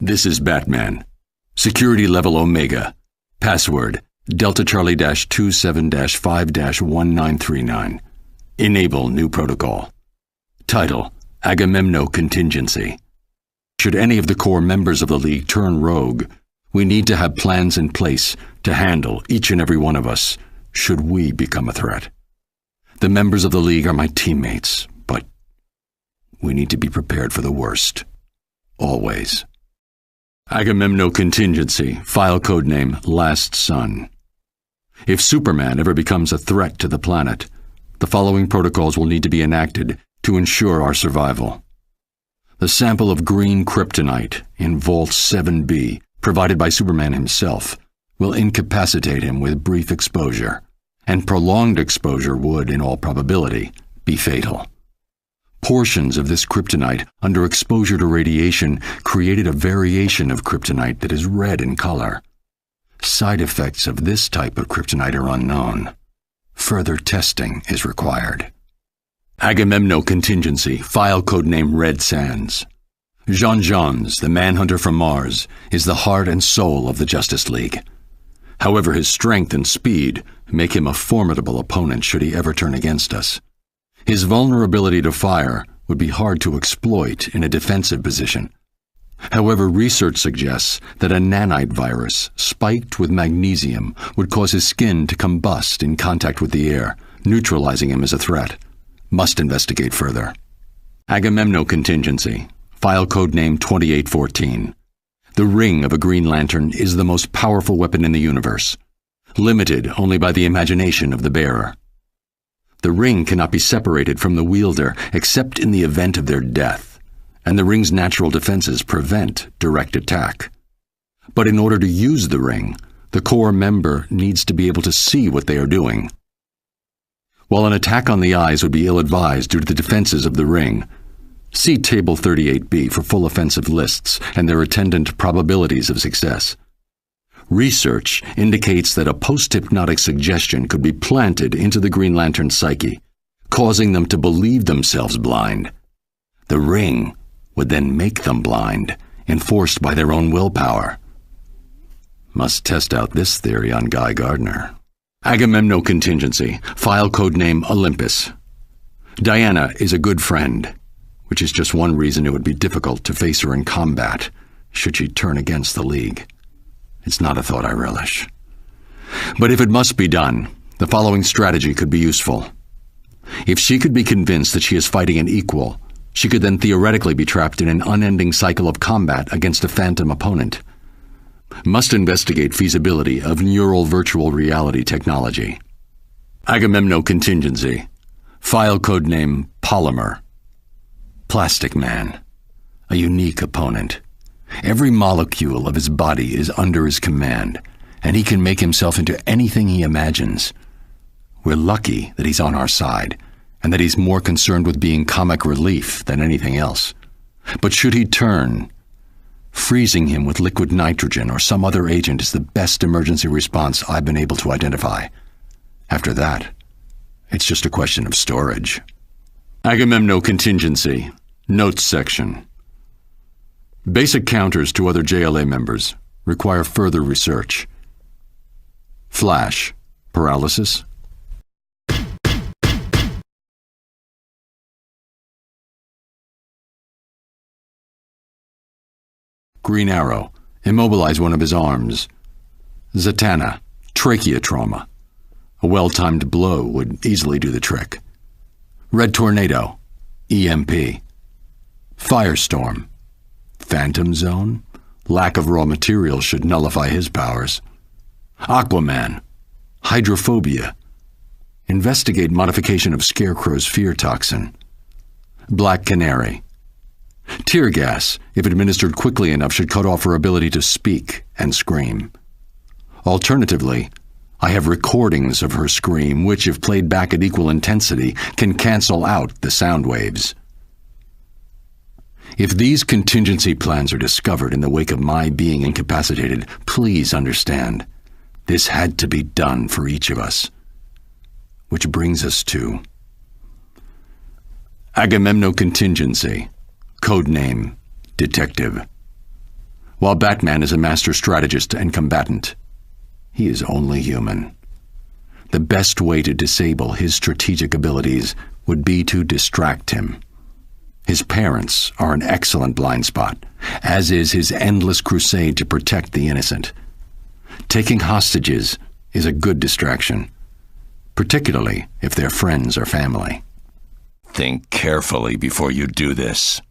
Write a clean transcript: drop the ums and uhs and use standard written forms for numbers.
This is Batman. Security level Omega. Password Delta Charlie-27-5-1939. Enable new protocol. Title Agamemnon Contingency. Should any of the core members of the League turn rogue, we need to have plans in place to handle each and every one of us should we become a threat. The members of the League are my teammates, but we need to be prepared for the worst. Always. Agamemnon Contingency, file codename Last Son. If Superman ever becomes a threat to the planet, the following protocols will need to be enacted to ensure our survival. The sample of green kryptonite in Vault 7B, provided by Superman himself, will incapacitate him with brief exposure, and prolonged exposure would, in all probability, be fatal. Portions of this kryptonite under exposure to radiation created a variation of kryptonite that is red in color. Side effects of this type of kryptonite are unknown. Further testing is required. Agamemnon Contingency, file codename Red Sands. Jean Jones, the Manhunter from Mars, is the heart and soul of the Justice League. However, his strength and speed make him a formidable opponent should he ever turn against us. His vulnerability to fire would be hard to exploit in a defensive position. However, research suggests that a nanite virus spiked with magnesium would cause his skin to combust in contact with the air, neutralizing him as a threat. Must investigate further. Agamemnon Contingency, file codename 2814. The ring of a Green Lantern is the most powerful weapon in the universe, limited only by the imagination of the bearer. The ring cannot be separated from the wielder except in the event of their death, and the ring's natural defenses prevent direct attack. But in order to use the ring, the core member needs to be able to see what they are doing. While an attack on the eyes would be ill-advised due to the defenses of the ring, see Table 38B for full offensive lists and their attendant probabilities of success. Research indicates that a post-hypnotic suggestion could be planted into the Green Lantern's psyche, causing them to believe themselves blind. The ring would then make them blind, enforced by their own willpower. Must test out this theory on Guy Gardner. Agamemnon Contingency, file codename Olympus. Diana is a good friend, which is just one reason it would be difficult to face her in combat, should she turn against the League. It's not a thought I relish. But if it must be done, the following strategy could be useful. If she could be convinced that she is fighting an equal, she could then theoretically be trapped in an unending cycle of combat against a phantom opponent. Must investigate feasibility of neural virtual reality technology. Agamemnon Contingency, file codename Polymer. Plastic Man, a unique opponent. Every molecule of his body is under his command, and he can make himself into anything he imagines. We're lucky that he's on our side, and that he's more concerned with being comic relief than anything else. But should he turn, freezing him with liquid nitrogen or some other agent is the best emergency response I've been able to identify. After that, it's just a question of storage. Agamemnon Contingency, Notes Section. Basic counters to other JLA members require further research. Flash, paralysis. Green Arrow, immobilize one of his arms. Zatanna, trachea trauma. A well-timed blow would easily do the trick. Red Tornado, EMP. Firestorm, Phantom Zone. Lack of raw materials should nullify his powers. Aquaman, hydrophobia. Investigate modification of Scarecrow's fear toxin. Black Canary. Tear gas, if administered quickly enough, should cut off her ability to speak and scream. Alternatively, I have recordings of her scream, which, if played back at equal intensity, can cancel out the sound waves. If these contingency plans are discovered in the wake of my being incapacitated, please understand, this had to be done for each of us. Which brings us to Agamemnon Contingency, codename Detective. while Batman is a master strategist and combatant. He is only human. The best way to disable his strategic abilities would be to distract him. His parents are an excellent blind spot, as is his endless crusade to protect the innocent. Taking hostages is a good distraction, particularly if they're friends or family. Think carefully before you do this.